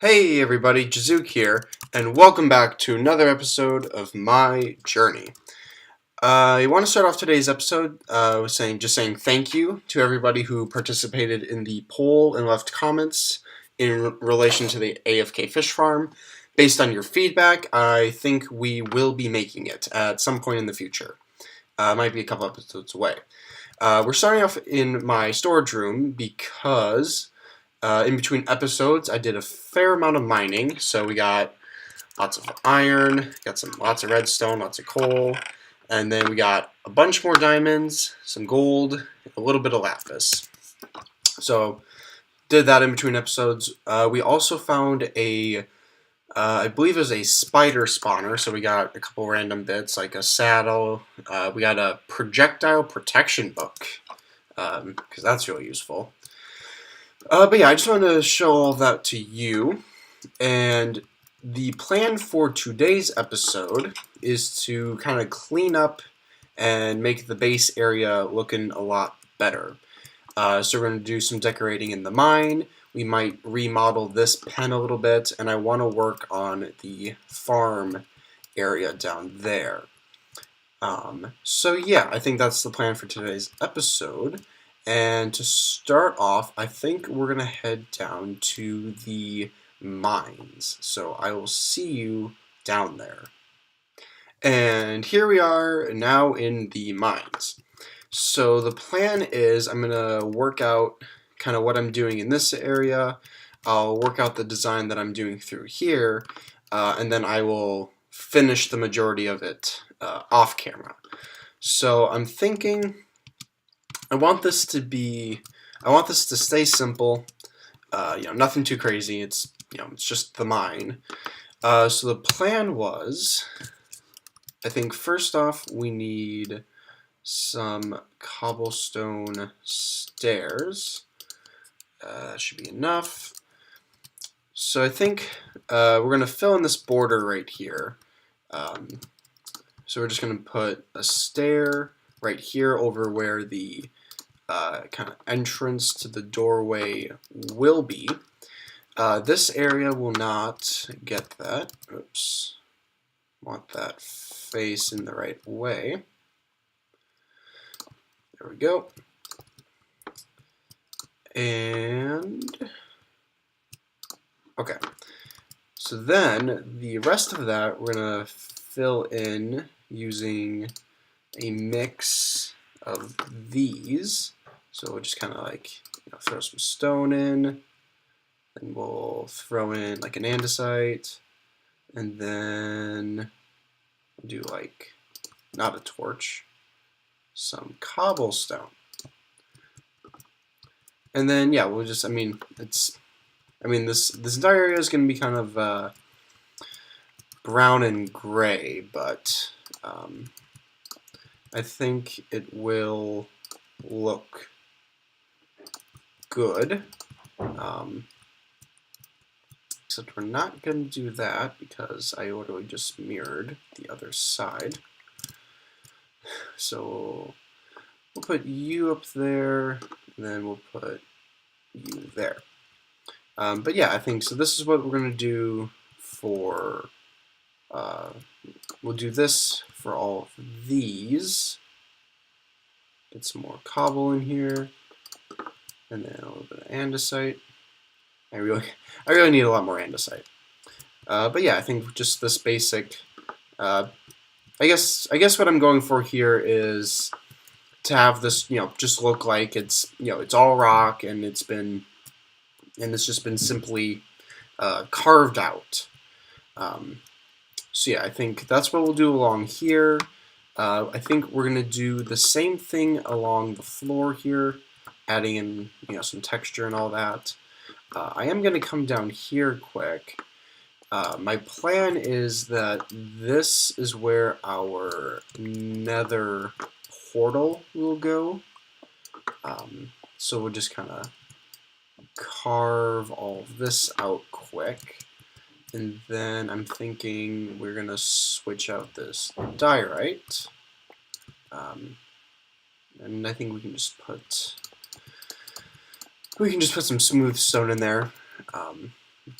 Hey everybody, Jazuk here, and welcome back to another episode of my journey. I want to start off today's episode with saying thank you to everybody who participated in the poll and left comments in relation to the AFK fish farm. Based on your feedback, I think we will be making it at some point in the future. Might be a couple episodes away. We're starting off in my storage room because in between episodes, I did a fair amount of mining. So we got lots of iron, got lots of redstone, lots of coal, and then we got a bunch more diamonds, some gold, a little bit of lapis. So did that in between episodes. We also found I believe it was a spider spawner. So we got a couple random bits like a saddle. We got a projectile protection book because that's really useful. But yeah, I just wanted to show all that to you. And the plan for today's episode is to kind of clean up and make the base area looking a lot better. So we're going to do some decorating in the mine. We might remodel this pen a little bit, and I want to work on the farm area down there. So yeah, I think that's the plan for today's episode. And to start off, I think we're going to head down to the mines. So I will see you down there. And here we are now in the mines. So the plan is I'm going to work out kind of what I'm doing in this area. I'll work out the design that I'm doing through here, and then I will finish the majority of it off camera. So I'm thinking I want this to stay simple. Nothing too crazy. It's just the mine. So the plan was, I think first off we need some cobblestone stairs. Should be enough. So I think we're going to fill in this border right here. So we're just going to put a stair right here over where the kind of entrance to the doorway will be. This area will not get that. Oops. Want that face in the right way. There we go. And okay. So then the rest of that we're going to fill in using a mix of these. So we'll just kind of like throw some stone in, and we'll throw in like an andesite, and then do like not a torch, some cobblestone, and then yeah, we'll just this entire area is going to be kind of brown and gray, but I think it will look good. Except we're not going to do that because I literally just mirrored the other side. So we'll put you up there, and then we'll put you there. But yeah, I think so. This is what we're going to do for. We'll do this for all of these. Get some more cobble in here, and then a little bit of andesite. I really need a lot more andesite. But yeah, I think just this basic. I guess what I'm going for here is to have this, just look like it's all rock and it's just been simply carved out. So yeah, I think that's what we'll do along here. I think we're gonna do the same thing along the floor here, adding in some texture and all that. I am going to come down here quick. My plan is that this is where our nether portal will go. So we'll just kind of carve all of this out quick. And then I'm thinking we're going to switch out this diorite. And I think we can just put some smooth stone in there.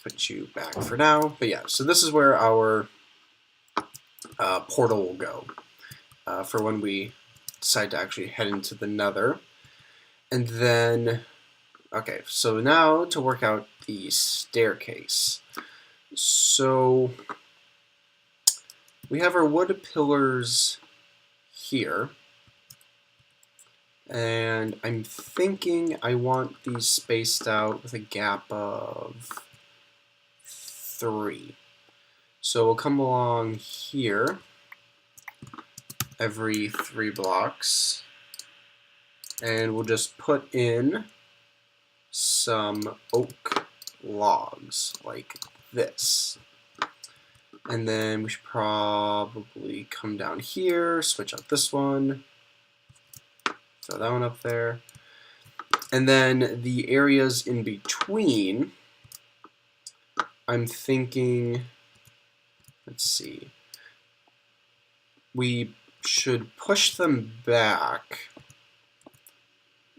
Put you back for now. But yeah, so this is where our portal will go for when we decide to actually head into the Nether. And then, okay, so now to work out the staircase. So we have our wood pillars here. And I'm thinking I want these spaced out with a gap of 3. So we'll come along here every 3 blocks, and we'll just put in some oak logs like this. And then we should probably come down here, switch out this one, throw that one up there. And then the areas in between, I'm thinking, let's see, we should push them back,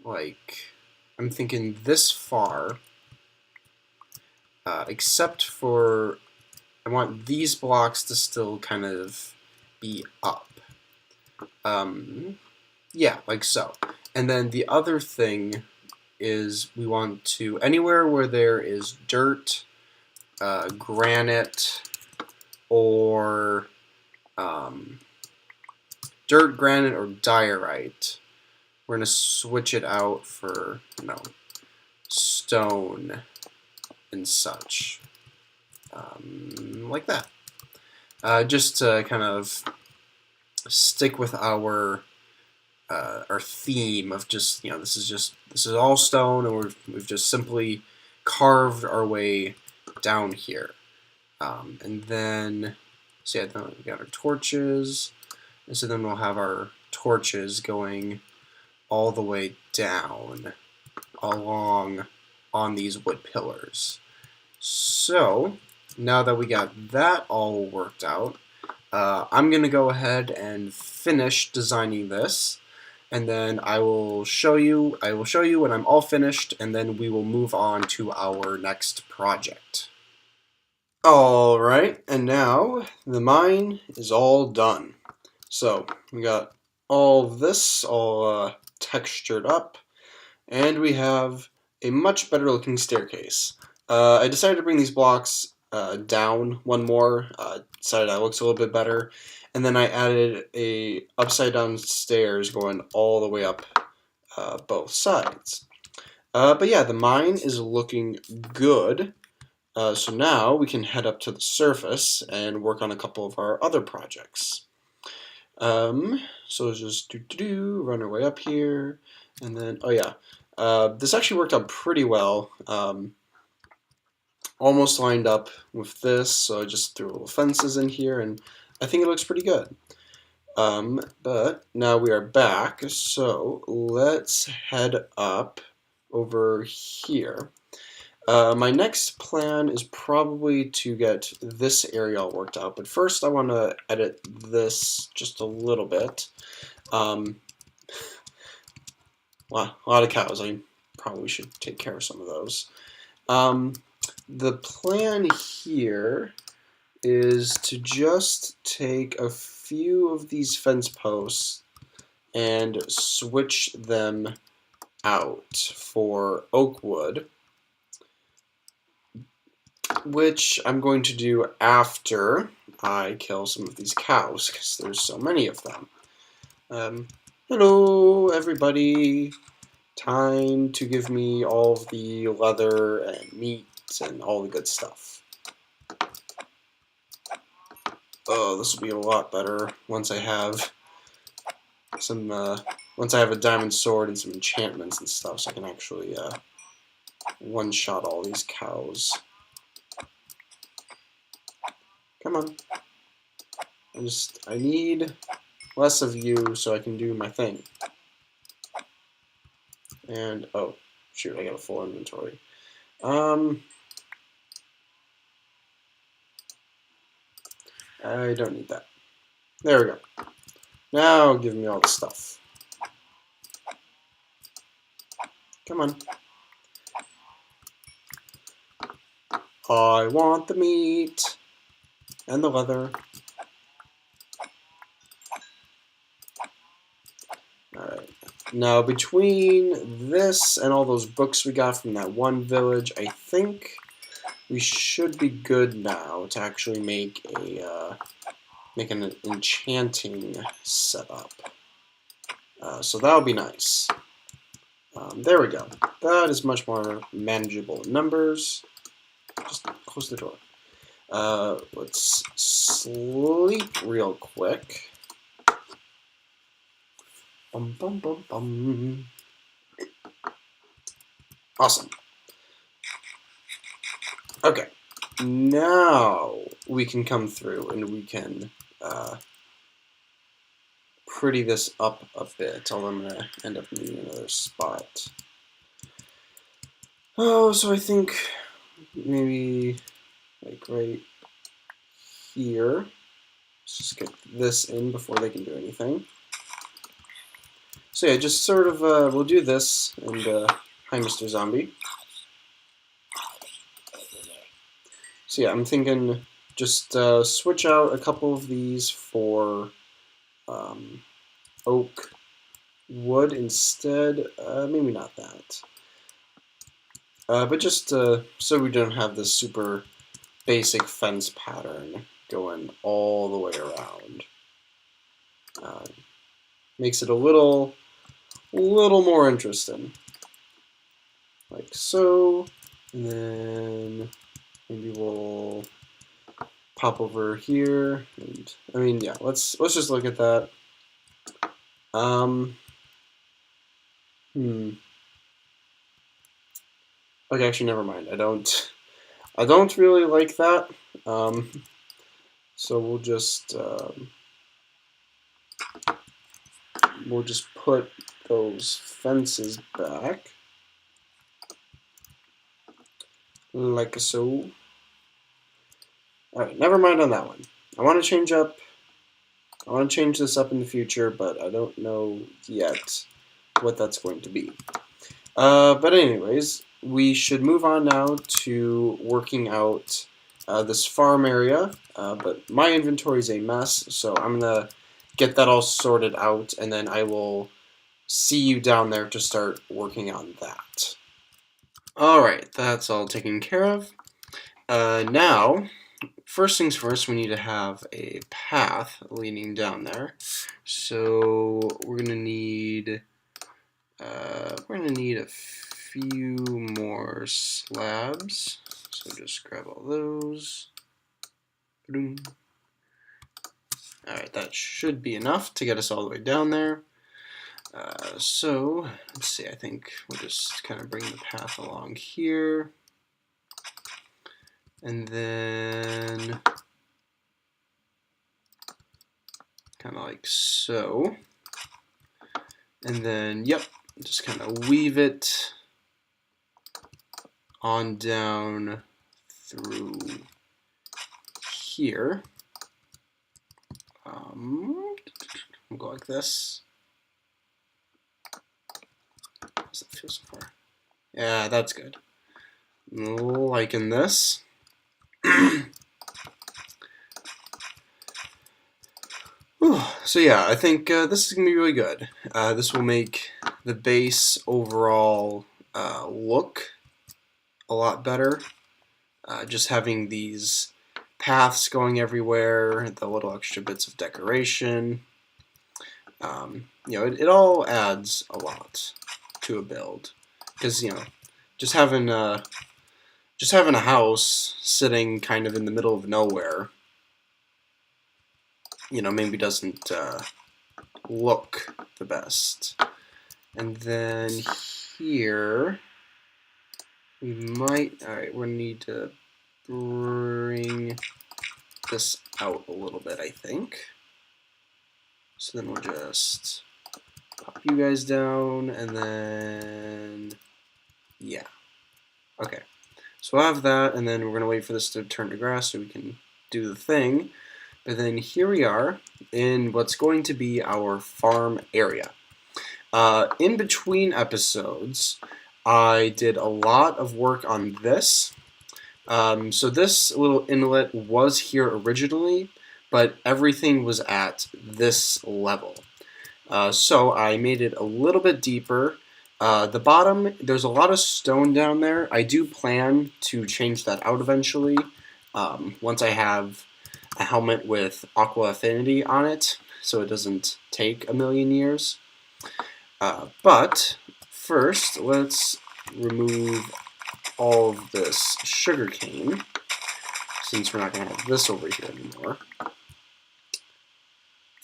like, I'm thinking this far, except for, I want these blocks to still kind of be up. Yeah, like so. And then the other thing is we want to, anywhere where there is dirt, granite, or dirt, granite, or diorite, we're going to switch it out for, stone and such. Like that. Just to kind of stick with our theme of just, this is all stone, and we've just simply carved our way down here. And then, so yeah, then we got our torches, and so then we'll have our torches going all the way down along on these wood pillars. So now that we got that all worked out, I'm going to go ahead and finish designing this, and then I will show you when I'm all finished, and then we will move on to our next project. Alright, and now the mine is all done. So we got all of this all textured up, and we have a much better looking staircase. I decided to bring these blocks down one more, decided that looks a little bit better, and then I added a upside down stairs going all the way up both sides. But yeah, the mine is looking good. So now we can head up to the surface and work on a couple of our other projects. So let's just run our way up here, and then, oh yeah, this actually worked out pretty well. Almost lined up with this, so I just threw little fences in here, and I think it looks pretty good. But now we are back, so let's head up over here. My next plan is probably to get this area all worked out, but first I want to edit this just a little bit. Wow, a lot of cows. I probably should take care of some of those. The plan here is to just take a few of these fence posts and switch them out for oak wood, which I'm going to do after I kill some of these cows, because there's so many of them. Hello, everybody. Time to give me all of the leather and meat and all the good stuff. Oh, this will be a lot better once I have some, once I have a diamond sword and some enchantments and stuff, so I can actually, one-shot all these cows. Come on. I need less of you so I can do my thing. And, oh, shoot, I got a full inventory. I don't need that. There we go. Now give me all the stuff. Come on. I want the meat and the leather. Alright. Now, between this and all those books we got from that one village, I think we should be good now to actually make an enchanting setup. So that'll be nice. There we go. That is much more manageable in numbers. Just close the door. Let's sleep real quick. Bum, bum, bum, bum. Awesome. Okay. Now we can come through and we can pretty this up a bit, although I'm going to end up needing another spot. Oh, so I think maybe like right here. Let's just get this in before they can do anything. So yeah, just sort of, we'll do this, and hi Mr. Zombie. So yeah, I'm thinking just switch out a couple of these for oak wood instead. Maybe not that. But just so we don't have this super basic fence pattern going all the way around. Makes it a little more interesting. Like so, and then maybe we'll pop over here, and I mean, yeah, let's just look at that. Okay, actually, never mind. I don't really like that. So we'll just put those fences back like so. All right, never mind on that one. I want to change this up in the future, but I don't know yet what that's going to be. But anyways, we should move on now to working out this farm area. But my inventory is a mess, so I'm gonna get that all sorted out, and then I will see you down there to start working on that. Alright, that's all taken care of. Now, first things first, we need to have a path leading down there. So we're gonna need a few more slabs. So just grab all those. Alright, that should be enough to get us all the way down there. So, let's see, I think we'll just kind of bring the path along here. And then, kind of like so. And then, yep, just kind of weave it on down through here. We'll go like this. How does that feel so far? Yeah, that's good. Liking this. So yeah, I think this is going to be really good. This will make the base overall look a lot better. Just having these paths going everywhere, the little extra bits of decoration. It all adds a lot to a build. Because, just having a house sitting kind of in the middle of nowhere, maybe doesn't look the best. And then here, we might, alright, we're going to need to bring this out a little bit, I think. So then we'll just pop you guys down, and then, yeah. Okay, so we'll have that, and then we're going to wait for this to turn to grass so we can do the thing. But then here we are in what's going to be our farm area. In between episodes, I did a lot of work on this. So this little inlet was here originally, but everything was at this level. So I made it a little bit deeper. The bottom, there's a lot of stone down there. I do plan to change that out eventually, once I have a helmet with Aqua Affinity on it, so it doesn't take a million years. But first, let's remove all of this sugarcane, since we're not going to have this over here anymore.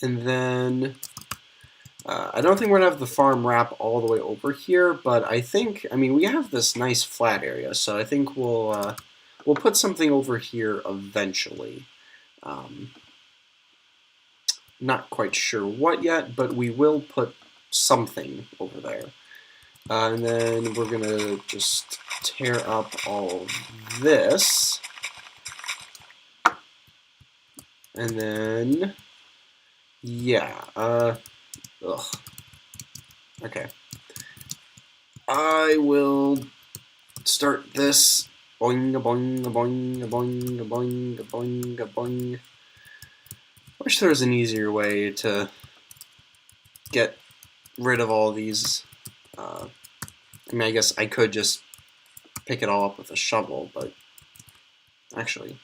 And then I don't think we're going to have the farm wrap all the way over here, but I mean, we have this nice flat area, so I think we'll put something over here eventually. Not quite sure what yet, but we will put something over there. And then we're going to just tear up all of this. And then, yeah, okay. I will start this. Boing, boing, boing, boing, boing, boing, boing. Wish there was an easier way to get rid of all these. I mean, I guess I could just pick it all up with a shovel, but actually,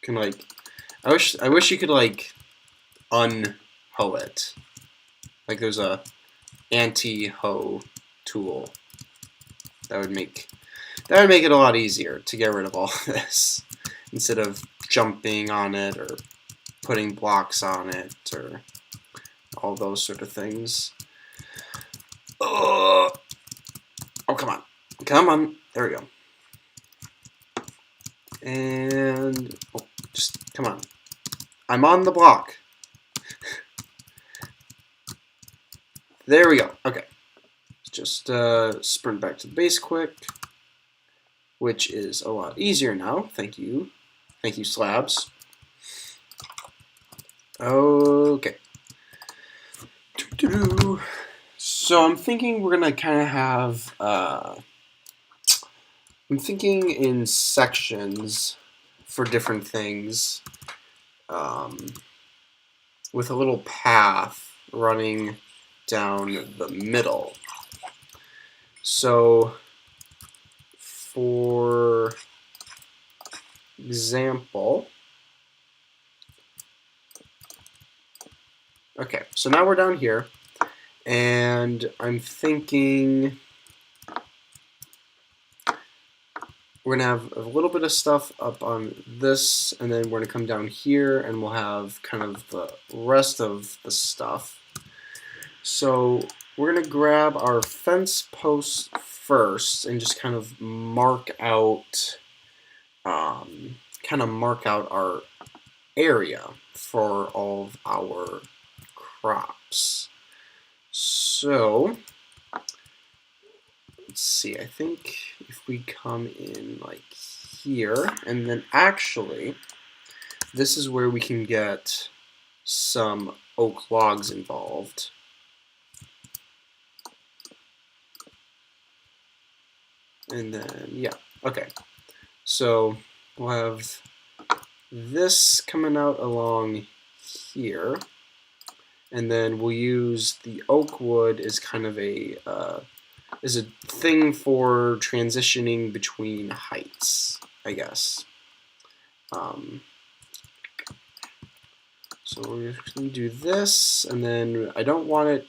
can like, I wish you could like un-hoe it. Like there's a anti-hoe tool that would make it a lot easier to get rid of all this instead of jumping on it or putting blocks on it or all those sort of things. Oh, come on. Come on. There we go. And, just, come on. I'm on the block. There we go. Okay. Just sprint back to the base quick, which is a lot easier now. Thank you. Thank you, slabs. Okay. So I'm thinking we're going to kind of have, I'm thinking in sections for different things, with a little path running down the middle. So, for example, okay, so now we're down here, and I'm thinking we're going to have a little bit of stuff up on this, and then we're going to come down here, and we'll have kind of the rest of the stuff. So we're going to grab our fence posts first and just kind of mark out our area for all of our crops. So let's see, I think if we come in like here, and then actually this is where we can get some oak logs involved. And then, yeah, okay. So we'll have this coming out along here, and then we'll use the oak wood as kind of a thing for transitioning between heights, I guess. So we're going to do this, and then I don't want it,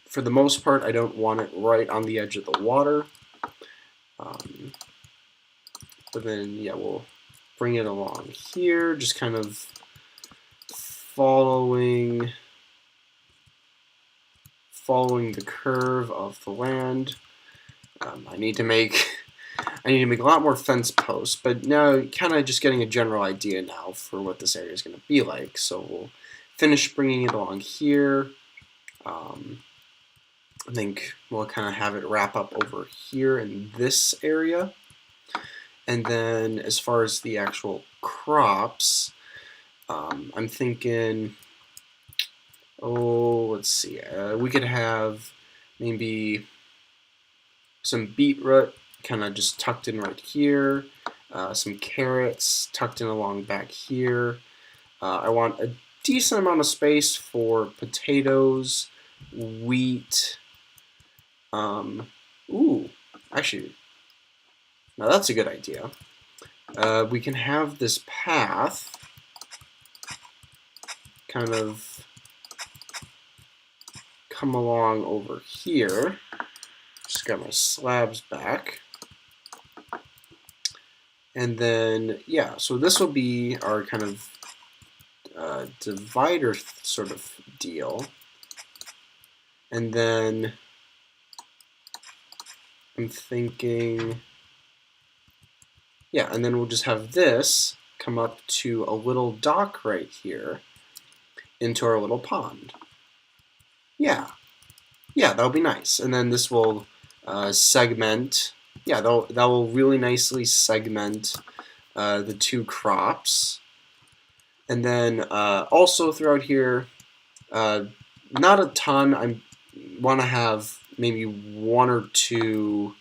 for the most part, I don't want it right on the edge of the water. But then, yeah, we'll bring it along here, just kind of following the curve of the land. I need to make a lot more fence posts, but now kind of just getting a general idea now for what this area is going to be like. So we'll finish bringing it along here. I think we'll kind of have it wrap up over here in this area. And then as far as the actual crops, I'm thinking, let's see, we could have maybe some beetroot kind of just tucked in right here. Some carrots tucked in along back here. I want a decent amount of space for potatoes, wheat. Ooh, actually, now that's a good idea. We can have this path kind of come along over here. Just got my slabs back. And then, yeah, so this will be our kind of divider sort of deal. And then I'm thinking, yeah, and then we'll just have this come up to a little dock right here into our little pond. Yeah, that'll be nice. And then this will segment. Yeah, that will really nicely segment the two crops. And then also throughout here, not a ton. I want to have maybe one or two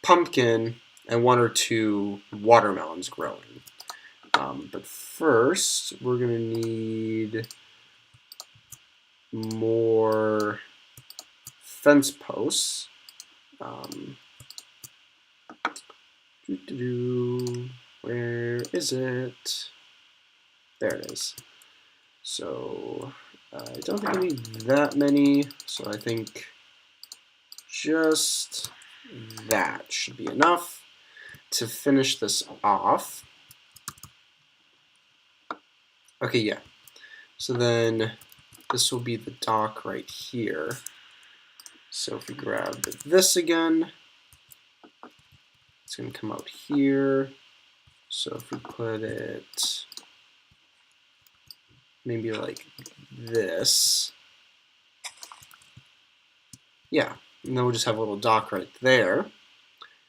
pumpkin, and one or two watermelons growing. But first, we're going to need more fence posts. Where is it? There it is. So I don't think I need that many, so I think just that should be enough to finish this off. Okay, yeah. So then this will be the dock right here. So if we grab this again, it's going to come out here. So if we put it maybe like this, yeah, and then we'll just have a little dock right there,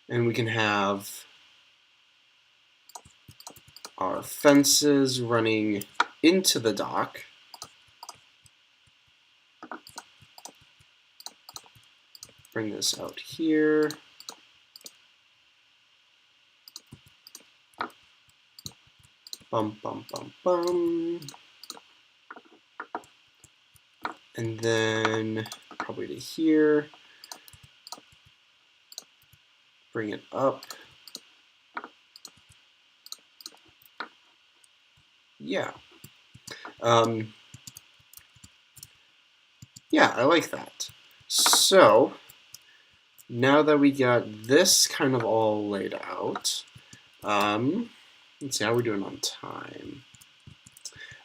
and we can have our fences running into the dock. Bring this out here. Bum, bum, bum, bum. And then probably to here. Bring it up. Yeah. Yeah, I like that. So, now that we got this kind of all laid out, let's see how we're doing on time.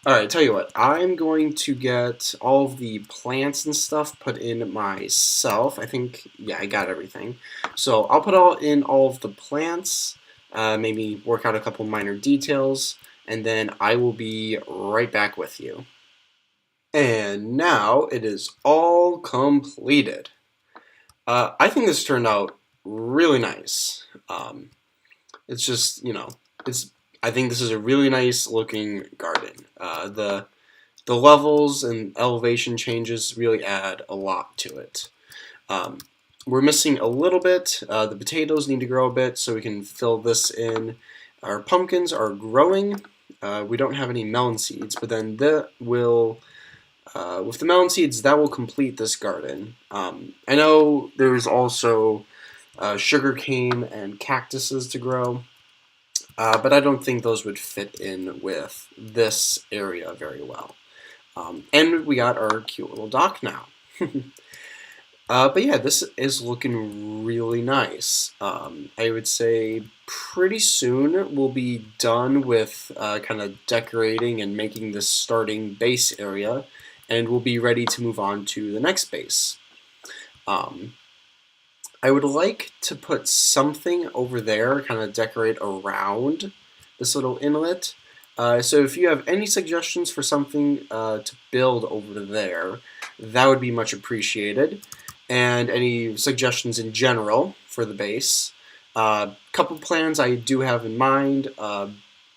Alright, tell you what, I'm going to get all of the plants and stuff put in myself. I think, yeah, I got everything. So I'll put all of the plants, maybe work out a couple minor details, and then I will be right back with you. And now it is all completed. I think this turned out really nice. It's just, I think this is a really nice looking garden. The levels and elevation changes really add a lot to it. We're missing a little bit. The potatoes need to grow a bit so we can fill this in. Our pumpkins are growing. We don't have any melon seeds, but then with the melon seeds, that will complete this garden. I know there's also sugarcane and cactuses to grow, but I don't think those would fit in with this area very well. And we got our cute little dock now. But yeah, this is looking really nice. I would say pretty soon we'll be done with kind of decorating and making this starting base area, and we'll be ready to move on to the next base. I would like to put something over there, kind of decorate around this little inlet. So if you have any suggestions for something to build over there, that would be much appreciated. And any suggestions in general for the base. Couple plans I do have in mind.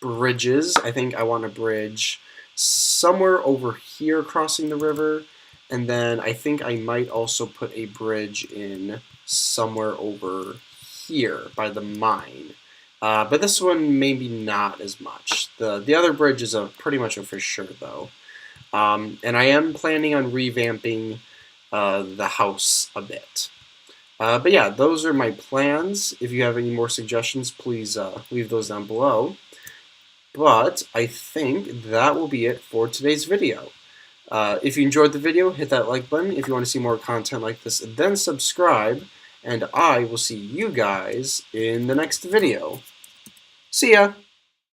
Bridges. I think I want a bridge somewhere over here crossing the river. And then I think I might also put a bridge in somewhere over here by the mine. But this one maybe not as much. The other bridge is pretty much a for sure though. And I am planning on revamping the house a bit. But yeah, those are my plans. If you have any more suggestions, please leave those down below. But I think that will be it for today's video. If you enjoyed the video, hit that like button. If you want to see more content like this, then subscribe. And I will see you guys in the next video. See ya!